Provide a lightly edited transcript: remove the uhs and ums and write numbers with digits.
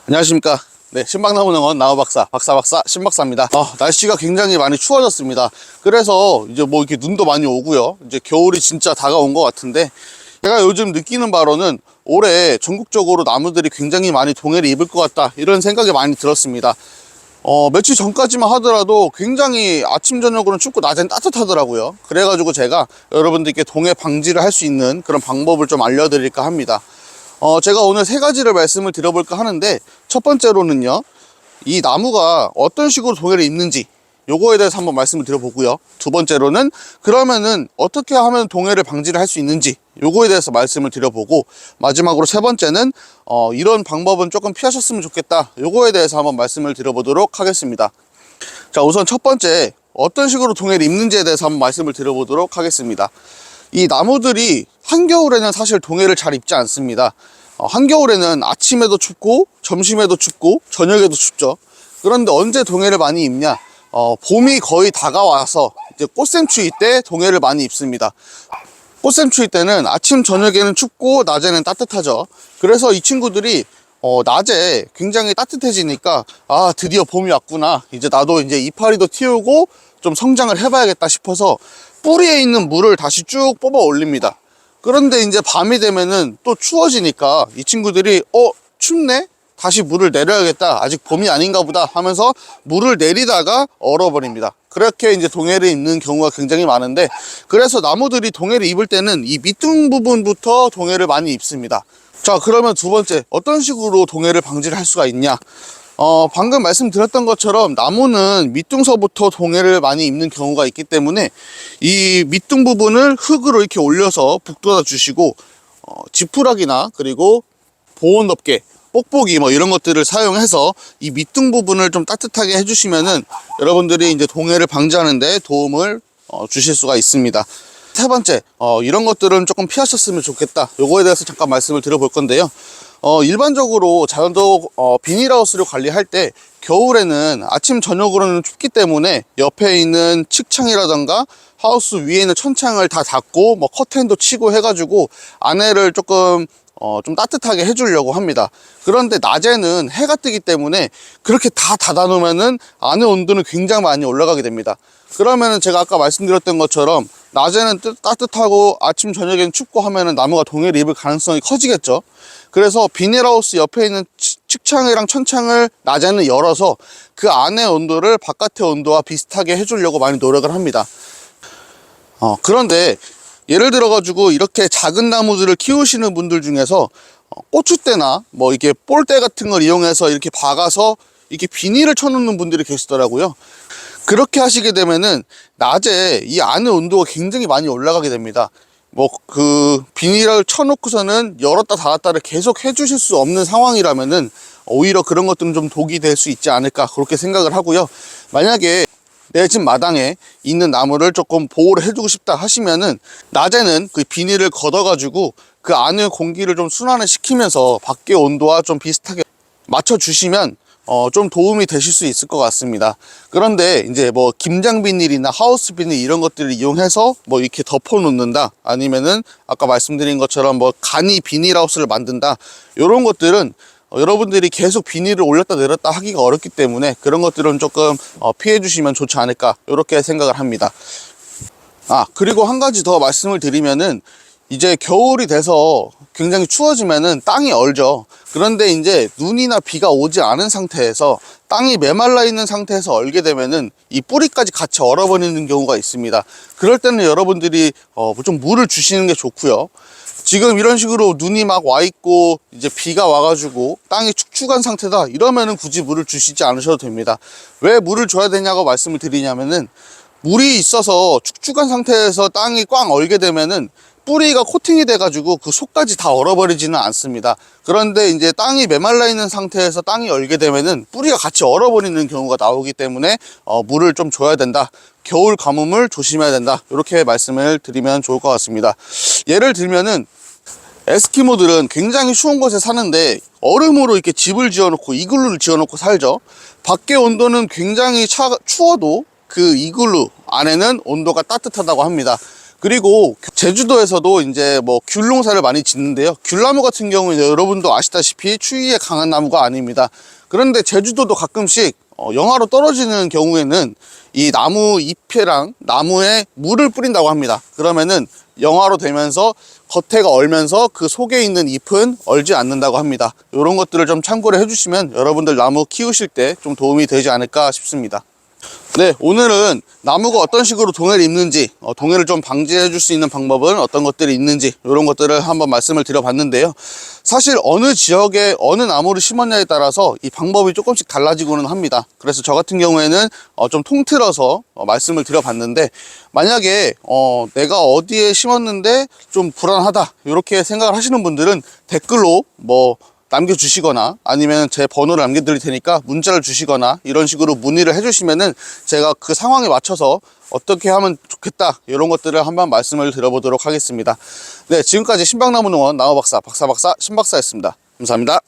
안녕하십니까. 네, 신박나무농원 나무박사 신박사입니다. 날씨가 굉장히 많이 추워졌습니다. 그래서 이제 뭐 이렇게 눈도 많이 오고요. 이제 겨울이 진짜 다가온 것 같은데, 제가 요즘 느끼는 바로는 올해 전국적으로 나무들이 굉장히 많이 동해를 입을 것 같다, 이런 생각이 많이 들었습니다. 며칠 전까지만 하더라도 굉장히 아침 저녁으로는 춥고 낮엔 따뜻하더라고요. 그래가지고 제가 여러분들께 동해 방지를 할 수 있는 그런 방법을 좀 알려드릴까 합니다. 제가 오늘 세 가지를 말씀을 드려볼까 하는데, 첫 번째로는요, 이 나무가 어떤 식으로 동해를 입는지 요거에 대해서 한번 말씀을 드려보고요. 두 번째로는 그러면은 어떻게 하면 동해를 방지를 할 수 있는지 요거에 대해서 말씀을 드려보고, 마지막으로 세 번째는 이런 방법은 조금 피하셨으면 좋겠다, 요거에 대해서 한번 말씀을 드려보도록 하겠습니다. 자, 우선 첫 번째, 어떤 식으로 동해를 입는지에 대해서 한번 말씀을 드려보도록 하겠습니다. 이 나무들이 한겨울에는 사실 동해를 잘 입지 않습니다. 한겨울에는 아침에도 춥고 점심에도 춥고 저녁에도 춥죠. 그런데 언제 동해를 많이 입냐? 봄이 거의 다가와서 이제 꽃샘추위 때 동해를 많이 입습니다. 꽃샘추위 때는 아침 저녁에는 춥고 낮에는 따뜻하죠. 그래서 이 친구들이 낮에 굉장히 따뜻해지니까, 아, 드디어 봄이 왔구나, 이제 나도 이제 이파리도 틔우고 좀 성장을 해봐야겠다 싶어서 뿌리에 있는 물을 다시 쭉 뽑아 올립니다. 그런데 이제 밤이 되면은 또 추워지니까 이 친구들이 춥네? 다시 물을 내려야겠다, 아직 봄이 아닌가 보다 하면서 물을 내리다가 얼어버립니다. 그렇게 이제 동해를 입는 경우가 굉장히 많은데, 그래서 나무들이 동해를 입을 때는 이 밑둥 부분부터 동해를 많이 입습니다. 자, 그러면 두 번째, 어떤 식으로 동해를 방지를 할 수가 있냐? 방금 말씀드렸던 것처럼 나무는 밑둥서부터 동해를 많이 입는 경우가 있기 때문에, 이 밑둥 부분을 흙으로 이렇게 올려서 북돋아 주시고, 지푸라기나 그리고 보온덮개, 뽁뽁이 뭐 이런 것들을 사용해서 이 밑둥 부분을 좀 따뜻하게 해주시면은 여러분들이 이제 동해를 방지하는 데 도움을 주실 수가 있습니다. 세 번째, 이런 것들은 조금 피하셨으면 좋겠다, 요거에 대해서 잠깐 말씀을 드려볼 건데요. 일반적으로 자연도 비닐하우스를 관리할 때 겨울에는 아침 저녁으로는 춥기 때문에 옆에 있는 측창이라던가 하우스 위에 있는 천창을 다 닫고 뭐 커튼도 치고 해가지고 안에를 조금 좀 따뜻하게 해주려고 합니다. 그런데 낮에는 해가 뜨기 때문에 그렇게 다 닫아 놓으면은 안의 온도는 굉장히 많이 올라가게 됩니다. 그러면은 제가 아까 말씀드렸던 것처럼 낮에는 따뜻하고 아침 저녁에는 춥고 하면은 나무가 동해를 입을 가능성이 커지겠죠. 그래서 비닐하우스 옆에 있는 측창이랑 천창을 낮에는 열어서 그 안의 온도를 바깥의 온도와 비슷하게 해주려고 많이 노력을 합니다. 그런데 예를 들어 가지고 이렇게 작은 나무들을 키우시는 분들 중에서 고추대나 뭐 이렇게 볼대 같은 걸 이용해서 이렇게 박아서 이렇게 비닐을 쳐놓는 분들이 계시더라고요. 그렇게 하시게 되면은 낮에 이 안의 온도가 굉장히 많이 올라가게 됩니다. 뭐 그 비닐을 쳐놓고서는 열었다 닫았다를 계속 해주실 수 없는 상황이라면은 오히려 그런 것들은 좀 독이 될 수 있지 않을까, 그렇게 생각을 하고요. 만약에 내 집 마당에 있는 나무를 조금 보호를 해주고 싶다 하시면은 낮에는 그 비닐을 걷어 가지고 그 안의 공기를 좀 순환을 시키면서 밖의 온도와 좀 비슷하게 맞춰 주시면 좀 도움이 되실 수 있을 것 같습니다. 그런데 이제 뭐 김장 비닐이나 하우스 비닐 이런 것들을 이용해서 뭐 이렇게 덮어 놓는다, 아니면은 아까 말씀드린 것처럼 뭐 간이 비닐하우스를 만든다, 이런 것들은 여러분들이 계속 비닐을 올렸다 내렸다 하기가 어렵기 때문에 그런 것들은 조금 피해 주시면 좋지 않을까, 이렇게 생각을 합니다. 그리고 한 가지 더 말씀을 드리면은, 이제 겨울이 돼서 굉장히 추워지면은 땅이 얼죠. 그런데 이제 눈이나 비가 오지 않은 상태에서 땅이 메말라 있는 상태에서 얼게 되면은 이 뿌리까지 같이 얼어버리는 경우가 있습니다. 그럴 때는 여러분들이 좀 물을 주시는 게 좋고요. 지금 이런 식으로 눈이 막 와 있고 이제 비가 와가지고 땅이 축축한 상태다, 이러면은 굳이 물을 주시지 않으셔도 됩니다. 왜 물을 줘야 되냐고 말씀을 드리냐면은, 물이 있어서 축축한 상태에서 땅이 꽉 얼게 되면은 뿌리가 코팅이 돼가지고 그 속까지 다 얼어버리지는 않습니다. 그런데 이제 땅이 메말라 있는 상태에서 땅이 얼게 되면은 뿌리가 같이 얼어버리는 경우가 나오기 때문에 물을 좀 줘야 된다, 겨울 가뭄을 조심해야 된다, 이렇게 말씀을 드리면 좋을 것 같습니다. 예를 들면은 에스키모들은 굉장히 추운 곳에 사는데 얼음으로 이렇게 집을 지어놓고 이글루를 지어놓고 살죠. 밖의 온도는 굉장히 추워도 그 이글루 안에는 온도가 따뜻하다고 합니다. 그리고 제주도에서도 이제 뭐 귤 농사를 많이 짓는데요. 귤나무 같은 경우는 여러분도 아시다시피 추위에 강한 나무가 아닙니다. 그런데 제주도도 가끔씩 영하로 떨어지는 경우에는 이 나무 잎이랑 나무에 물을 뿌린다고 합니다. 그러면은 영하로 되면서 겉에가 얼면서 그 속에 있는 잎은 얼지 않는다고 합니다. 이런 것들을 좀 참고를 해주시면 여러분들 나무 키우실 때 좀 도움이 되지 않을까 싶습니다. 네, 오늘은 나무가 어떤 식으로 동해를 입는지, 동해를 좀 방지해 줄 수 있는 방법은 어떤 것들이 있는지 이런 것들을 한번 말씀을 드려봤는데요. 사실 어느 지역에 어느 나무를 심었냐에 따라서 이 방법이 조금씩 달라지고는 합니다. 그래서 저 같은 경우에는 좀 통틀어서 말씀을 드려봤는데, 만약에 내가 어디에 심었는데 좀 불안하다 이렇게 생각을 하시는 분들은 댓글로 뭐 남겨주시거나 아니면 제 번호를 남겨드릴 테니까 문자를 주시거나 이런 식으로 문의를 해주시면은 제가 그 상황에 맞춰서 어떻게 하면 좋겠다 이런 것들을 한번 말씀을 드려보도록 하겠습니다. 네, 지금까지 신박나무 농원 나무박사 박사박사 신박사였습니다. 감사합니다.